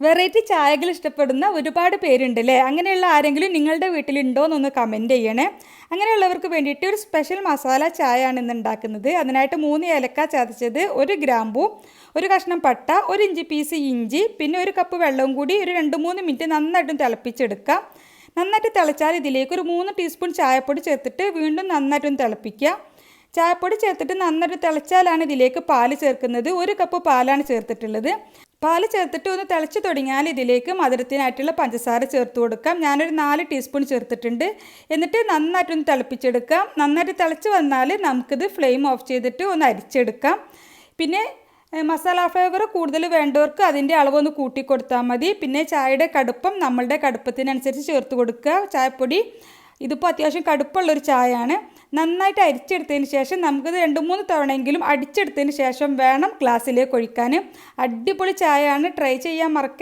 Variety ചായകൾ ഇഷ്ടപ്പെടുന്ന ഒരുപാട് പേരുണ്ട് അല്ലേ? അങ്ങനെയുള്ള ആരെങ്കിലും നിങ്ങളുടെ വീട്ടിലുണ്ടോ എന്നൊന്ന് കമൻറ്റ് ചെയ്യണേ. അങ്ങനെയുള്ളവർക്ക് വേണ്ടിയിട്ട് ഒരു സ്പെഷ്യൽ മസാല ചായ ആണ് ഇന്ന് ഉണ്ടാക്കുന്നത്. അതിനായിട്ട് 3 ഏലക്ക ചതച്ചത്, 1 ഗ്രാമ്പൂ, ഒരു കഷ്ണം പട്ട, 1 ഇഞ്ചി പീസ് ഇഞ്ചി, പിന്നെ 1 കപ്പ് വെള്ളവും കൂടി ഒരു 2-3 മിനിറ്റ് നന്നായിട്ടും തിളപ്പിച്ചെടുക്കാം. നന്നായിട്ട് തിളച്ചാൽ ഇതിലേക്ക് ഒരു 3 ടീസ്പൂൺ ചായപ്പൊടി ചേർത്തിട്ട് വീണ്ടും നന്നായിട്ടൊന്ന് തിളപ്പിക്കുക. ചായപ്പൊടി ചേർത്തിട്ട് നന്നായിട്ട് തിളച്ചാലാണ് ഇതിലേക്ക് പാല് ചേർക്കുന്നത്. 1 കപ്പ് പാലാണ് ചേർത്തിട്ടുള്ളത്. പാല് ചേർത്തിട്ട് ഒന്ന് തിളച്ച് തുടങ്ങിയാൽ ഇതിലേക്ക് മധുരത്തിനായിട്ടുള്ള പഞ്ചസാര ചേർത്ത് കൊടുക്കാം. ഞാനൊരു 4 ടീസ്പൂൺ ചേർത്തിട്ടുണ്ട്. എന്നിട്ട് നന്നായിട്ടൊന്ന് തിളപ്പിച്ചെടുക്കാം. നന്നായിട്ട് തിളച്ച് വന്നാൽ നമുക്കിത് ഫ്ലെയിം ഓഫ് ചെയ്തിട്ട് ഒന്ന് അരിച്ചെടുക്കാം. പിന്നെ മസാല ഫ്ലേവർ കൂടുതൽ വേണ്ടവർക്ക് അതിൻ്റെ അളവൊന്ന് കൂട്ടി കൊടുത്താൽ മതി. പിന്നെ ചായയുടെ കടുപ്പം നമ്മളുടെ കടുപ്പത്തിനനുസരിച്ച് ചേർത്ത് കൊടുക്കുക. ചായപ്പൊടി ഇതിപ്പോൾ അത്യാവശ്യം കടുപ്പമുള്ളൊരു ചായയാണ്. നന്നായിട്ട് അരിച്ചെടുത്തതിന് ശേഷം നമുക്കിത് 2-3 തവണയെങ്കിലും അടിച്ചെടുത്തതിന് ശേഷം വേണം ഗ്ലാസ്സിലേക്ക് ഒഴിക്കാൻ. അടിപൊളി ചായയാണ്, ട്രൈ ചെയ്യാൻ മറക്കരുത്.